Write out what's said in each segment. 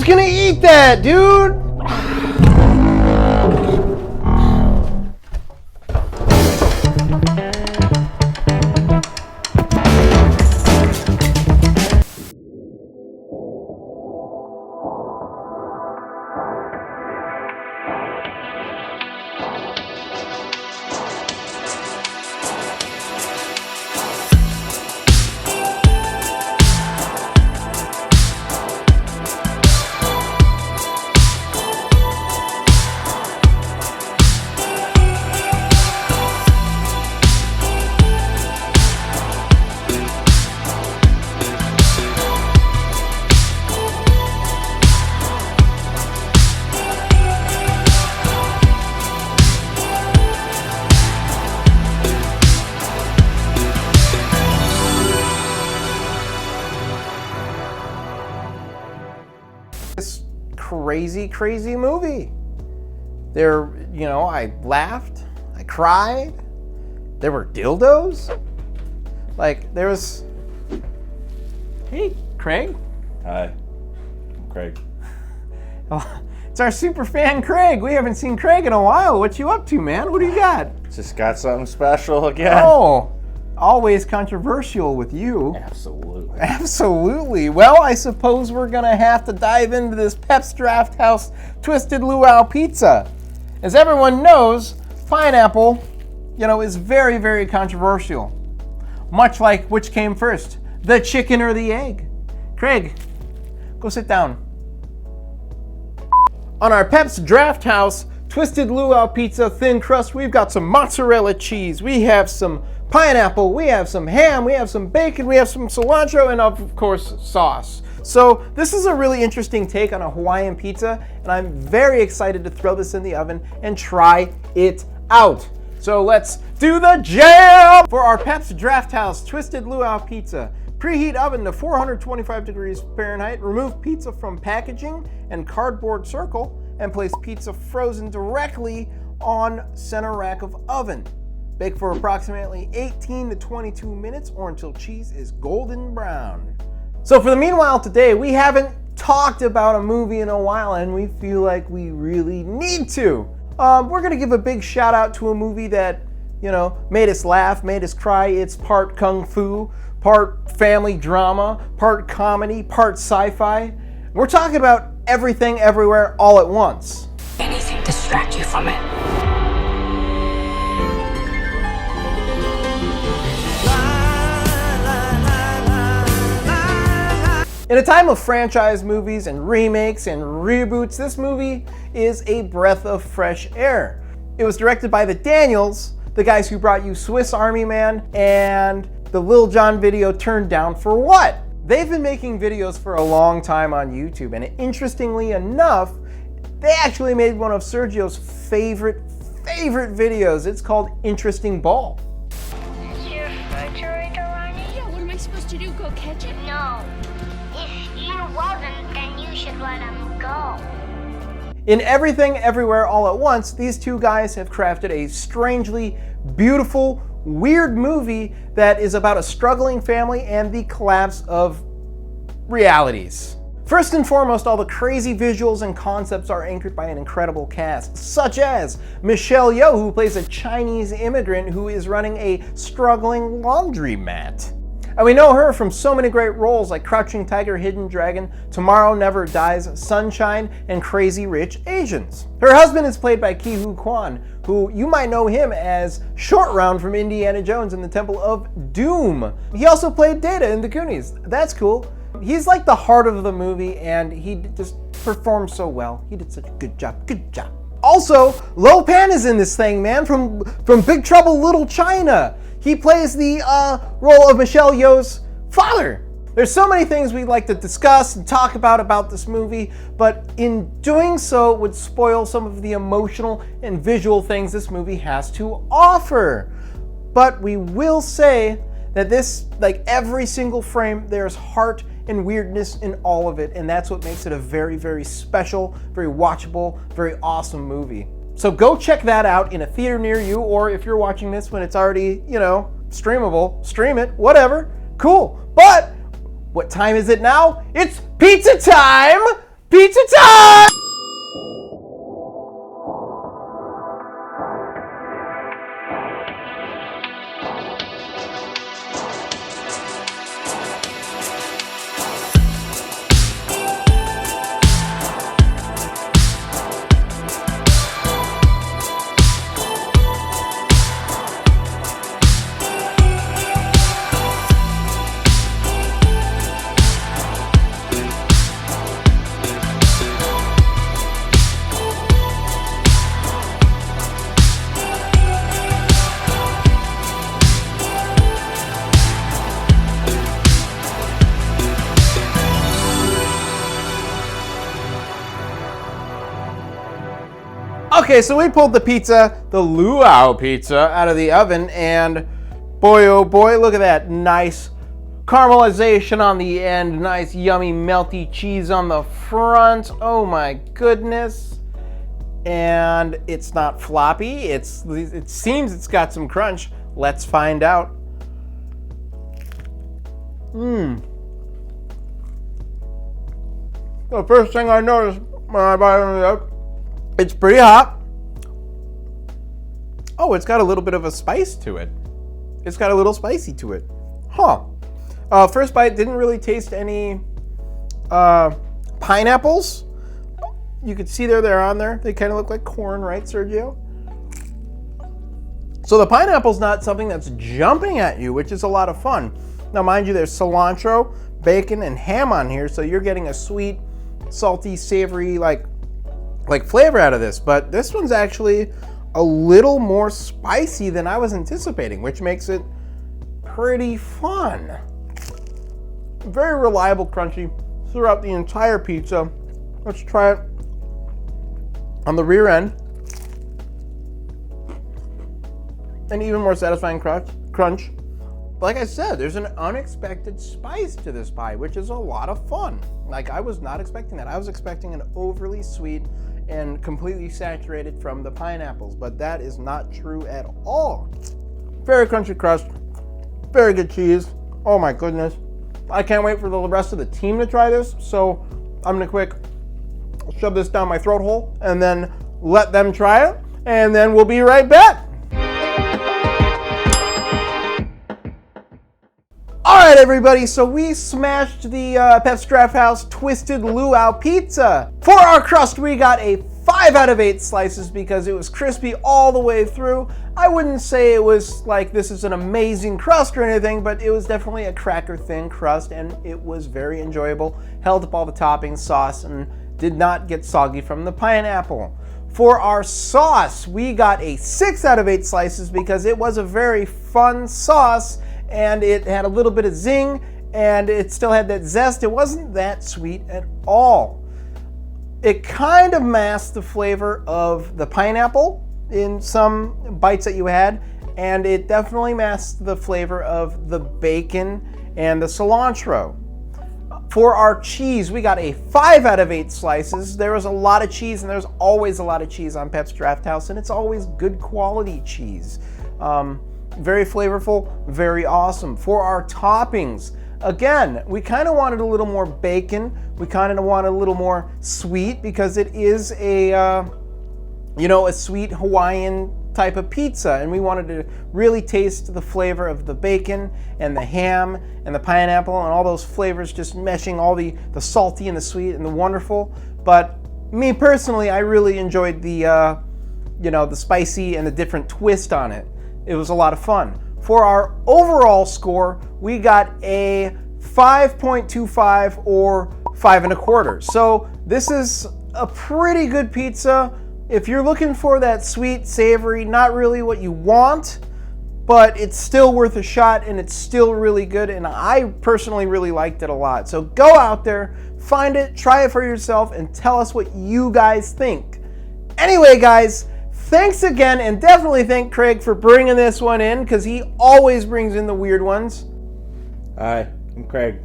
was gonna eat that, dude! This crazy movie. I laughed, I cried, there were dildos. Like, there was... Hey, Craig. Hi, I'm Craig. It's our super fan, Craig. We haven't seen Craig in a while. What you up to, man? What do you got? Just got something special again. Oh, always controversial with you. Absolutely. Absolutely. Well, I suppose we're going to have to dive into this PEP'S Drafthouse Twisted Luau pizza. As everyone knows, pineapple, is very, very controversial. Much like which came first, the chicken or the egg. Craig, go sit down. On our PEP'S Drafthouse Twisted Luau pizza thin crust, we've got some mozzarella cheese, we have some pineapple, we have some ham, we have some bacon, we have some cilantro, and of course, sauce. So this is a really interesting take on a Hawaiian pizza, and I'm very excited to throw this in the oven and try it out. So let's do the jam! For our PEP'S Drafthouse Twisted Luau pizza, preheat oven to 425 degrees Fahrenheit, remove pizza from packaging and cardboard circle, and place pizza frozen directly on center rack of oven. Bake for approximately 18 to 22 minutes or until cheese is golden brown. So for the meanwhile today, we haven't talked about a movie in a while and we feel like we really need to. We're gonna give a big shout out to a movie that, made us laugh, made us cry. It's part kung fu, part family drama, part comedy, part sci-fi. We're talking about Everything Everywhere All at Once. Anything distract you from it. In a time of franchise movies and remakes and reboots, this movie is a breath of fresh air. It was directed by the Daniels, the guys who brought you Swiss Army Man and the Lil Jon video Turned Down for What? They've been making videos for a long time on YouTube, and interestingly enough, they actually made one of Sergio's favorite videos. It's called Interesting Ball. Is your refrigerator running? Yeah, what am I supposed to do? Go catch it? No. If you wasn't, then you should let him go. In Everything Everywhere All at Once, these two guys have crafted a strangely beautiful, weird movie that is about a struggling family and the collapse of realities. First and foremost, all the crazy visuals and concepts are anchored by an incredible cast, such as Michelle Yeoh, who plays a Chinese immigrant who is running a struggling laundromat. And we know her from so many great roles like Crouching Tiger, Hidden Dragon, Tomorrow Never Dies, Sunshine, and Crazy Rich Asians. Her husband is played by Ke Huy Quan, who you might know him as Short Round from Indiana Jones and the Temple of Doom. He also played Data in The Goonies. That's cool. He's like the heart of the movie, and he just performed so well. He did such a good job. Good job. Also, Lo Pan is in this thing, man, from Big Trouble Little China. He plays the role of Michelle Yeoh's father. There's so many things we'd like to discuss and talk about this movie, but in doing so would spoil some of the emotional and visual things this movie has to offer. But we will say that this, like every single frame, there's heart and weirdness in all of it, and that's what makes it a very, very special, very watchable, very awesome movie. So go check that out in a theater near you, or if you're watching this when it's already, streamable, stream it, whatever, cool. But what time is it now? It's pizza time! Pizza time! Okay, so we pulled the pizza, the luau pizza, out of the oven, and boy, oh boy, look at that nice caramelization on the end, nice yummy melty cheese on the front. Oh my goodness. And it's not floppy, it seems it's got some crunch. Let's find out. The first thing I noticed when I bite it up, it's pretty hot. Oh, it's got a little bit of a spice to it. It's got a little spicy to it. Huh. First bite, didn't really taste any pineapples. You can see they're on there. They kind of look like corn, right, Sergio? So the pineapple's not something that's jumping at you, which is a lot of fun. Now, mind you, there's cilantro, bacon, and ham on here, so you're getting a sweet, salty, savory, like flavor out of this. But this one's actually a little more spicy than I was anticipating, which makes it pretty fun. Very reliable, crunchy throughout the entire pizza. Let's try it on the rear end. An even more satisfying crunch. Like I said, there's an unexpected spice to this pie, which is a lot of fun. Like, I was not expecting that. I was expecting an overly sweet and completely saturated from the pineapples, but that is not true at all. Very crunchy crust, very good cheese. Oh my goodness. I can't wait for the rest of the team to try this, so I'm gonna shove this down my throat hole and then let them try it, and then we'll be right back. All right, everybody, so we smashed the PEP'S Drafthouse Twisted Luau pizza. For our crust, we got a 5 out of 8 slices because it was crispy all the way through. I wouldn't say it was like this is an amazing crust or anything, but it was definitely a cracker thin crust, and it was very enjoyable. Held up all the toppings, sauce, and did not get soggy from the pineapple. For our sauce, we got a 6 out of 8 slices because it was a very fun sauce, and it had a little bit of zing, and it still had that zest. It wasn't that sweet at all. It kind of masked the flavor of the pineapple in some bites that you had, and it definitely masked the flavor of the bacon and the cilantro. For our cheese, we got a 5 out of 8 slices. There was a lot of cheese, and there's always a lot of cheese on PEP'S Drafthouse, and it's always good quality cheese. Very flavorful, very awesome. For our toppings, again, we kind of wanted a little more bacon. We kind of wanted a little more sweet because it is a sweet Hawaiian type of pizza, and we wanted to really taste the flavor of the bacon and the ham and the pineapple and all those flavors just meshing, all the salty and the sweet and the wonderful. But me personally, I really enjoyed the spicy and the different twist on it. It was a lot of fun. For our overall score, we got a 5.25 or 5 1/4. So this is a pretty good pizza. If you're looking for that sweet, savory, not really what you want, but it's still worth a shot and it's still really good, and I personally really liked it a lot. So go out there, find it, try it for yourself, and tell us what you guys think. Anyway, guys, thanks again, and definitely thank Craig for bringing this one in, because he always brings in the weird ones. Hi, I'm Craig.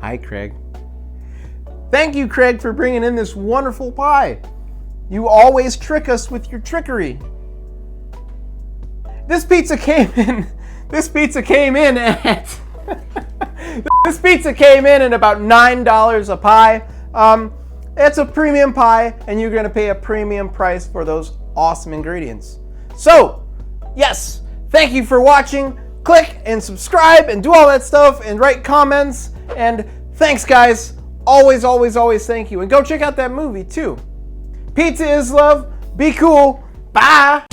Hi, Craig. Thank you, Craig, for bringing in this wonderful pie. You always trick us with your trickery. This pizza came in at about $9 a pie. It's a premium pie, and you're going to pay a premium price for those awesome ingredients. So, yes, thank you for watching. Click and subscribe and do all that stuff and write comments. And thanks, guys. Always, always, always thank you. And go check out that movie, too. Pizza is love. Be cool. Bye.